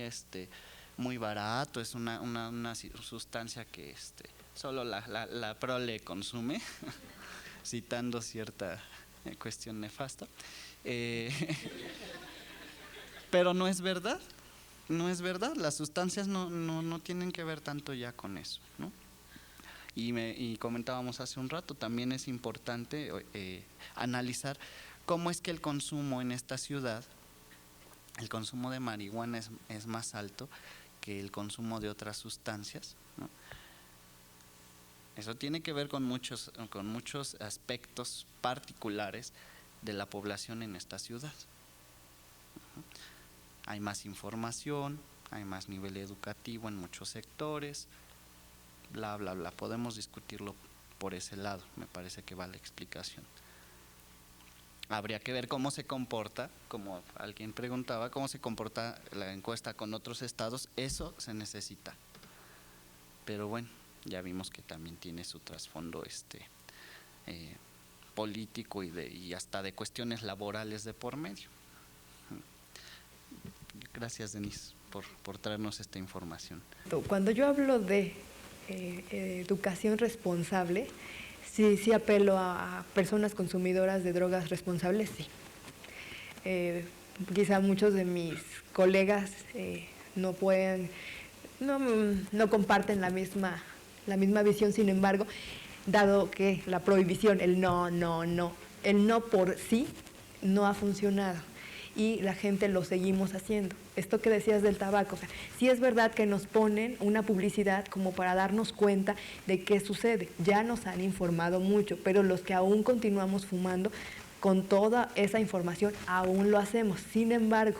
barato, es una sustancia que solo la prole consume, citando cierta cuestión nefasta, pero no es verdad, las sustancias no tienen que ver tanto ya con eso, ¿no? Y comentábamos hace un rato, también es importante analizar cómo es que el consumo en esta ciudad, el consumo de marihuana es más alto que el consumo de otras sustancias, ¿no? Eso tiene que ver con muchos aspectos particulares de la población en esta ciudad. Hay más información, hay más nivel educativo en muchos sectores, bla, bla, bla. Podemos discutirlo por ese lado, me parece que va la explicación. Habría que ver cómo se comporta, como alguien preguntaba, cómo se comporta la encuesta con otros estados, eso se necesita. Pero bueno, ya vimos que también tiene su trasfondo político y hasta de cuestiones laborales de por medio. Gracias, Denise, por traernos esta información. Cuando yo hablo de educación responsable, sí apelo a personas consumidoras de drogas responsables, sí. Quizá muchos de mis colegas no comparten la misma visión, sin embargo, dado que la prohibición, el no por sí no ha funcionado y la gente lo seguimos haciendo. Esto que decías del tabaco, o sea, sí es verdad que nos ponen una publicidad como para darnos cuenta de qué sucede. Ya nos han informado mucho, pero los que aún continuamos fumando, con toda esa información aún lo hacemos. Sin embargo,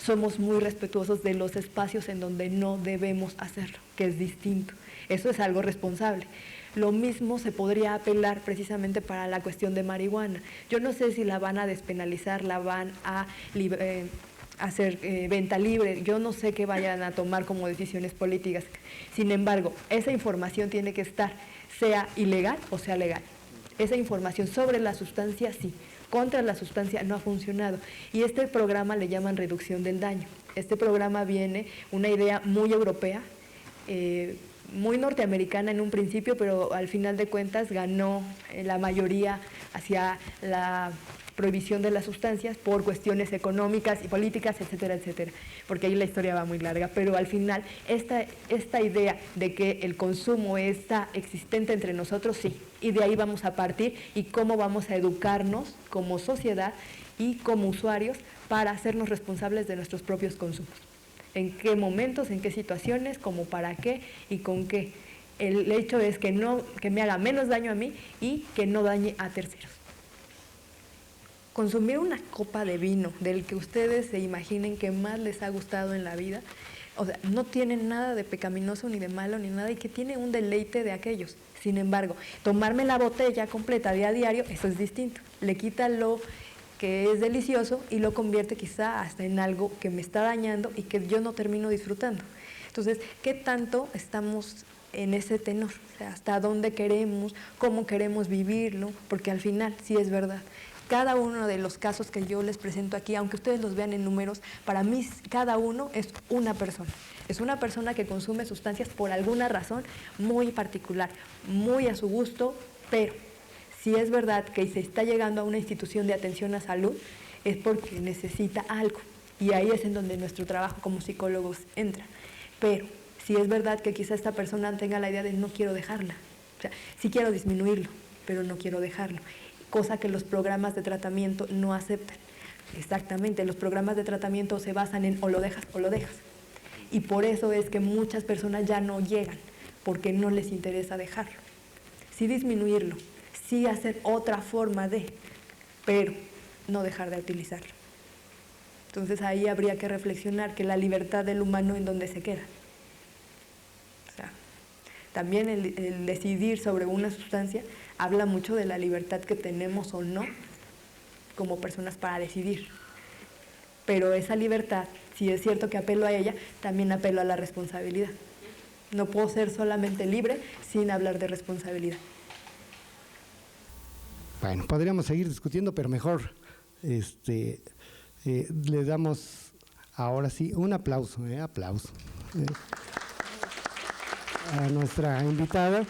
somos muy respetuosos de los espacios en donde no debemos hacerlo, que es distinto. Eso es algo responsable. Lo mismo se podría apelar precisamente para la cuestión de marihuana. Yo no sé si la van a despenalizar, la van a hacer venta libre, yo no sé qué vayan a tomar como decisiones políticas. Sin embargo, esa información tiene que estar, sea ilegal o sea legal. Esa información sobre la sustancia sí, contra la sustancia no ha funcionado. Y este programa le llaman reducción del daño. Este programa viene una idea muy europea, muy norteamericana en un principio, pero al final de cuentas ganó la mayoría hacia la prohibición de las sustancias por cuestiones económicas y políticas, etcétera, etcétera, porque ahí la historia va muy larga, pero al final esta idea de que el consumo está existente entre nosotros, sí, y de ahí vamos a partir y cómo vamos a educarnos como sociedad y como usuarios para hacernos responsables de nuestros propios consumos. En qué momentos, en qué situaciones, como para qué y con qué. El hecho es que me haga menos daño a mí y que no dañe a terceros. Consumir una copa de vino del que ustedes se imaginen que más les ha gustado en la vida, o sea, no tiene nada de pecaminoso ni de malo ni nada y que tiene un deleite de aquellos. Sin embargo, tomarme la botella completa de a diario, eso es distinto. Le quita lo que es delicioso y lo convierte quizá hasta en algo que me está dañando y que yo no termino disfrutando. Entonces, ¿qué tanto estamos en ese tenor? O sea, ¿hasta dónde queremos? ¿Cómo queremos vivirlo? Porque al final, sí es verdad, Cada uno de los casos que yo les presento aquí, aunque ustedes los vean en números, para mí cada uno es una persona. Es una persona que consume sustancias por alguna razón muy particular, muy a su gusto, pero si es verdad que se está llegando a una institución de atención a salud, es porque necesita algo. Y ahí es en donde nuestro trabajo como psicólogos entra. Pero si es verdad que quizá esta persona tenga la idea de no quiero dejarla, o sea, sí quiero disminuirlo, pero no quiero dejarlo, cosa que los programas de tratamiento no aceptan. Exactamente, los programas de tratamiento se basan en o lo dejas o lo dejas. Y por eso es que muchas personas ya no llegan, porque no les interesa dejarlo. Sí disminuirlo, sí hacer otra forma de, pero no dejar de utilizarlo. Entonces ahí habría que reflexionar que la libertad del humano en dónde se queda. O sea, también el decidir sobre una sustancia habla mucho de la libertad que tenemos o no como personas para decidir. Pero esa libertad, si es cierto que apelo a ella, también apelo a la responsabilidad. No puedo ser solamente libre sin hablar de responsabilidad. Bueno, podríamos seguir discutiendo, pero mejor le damos ahora sí un aplauso, a nuestra invitada.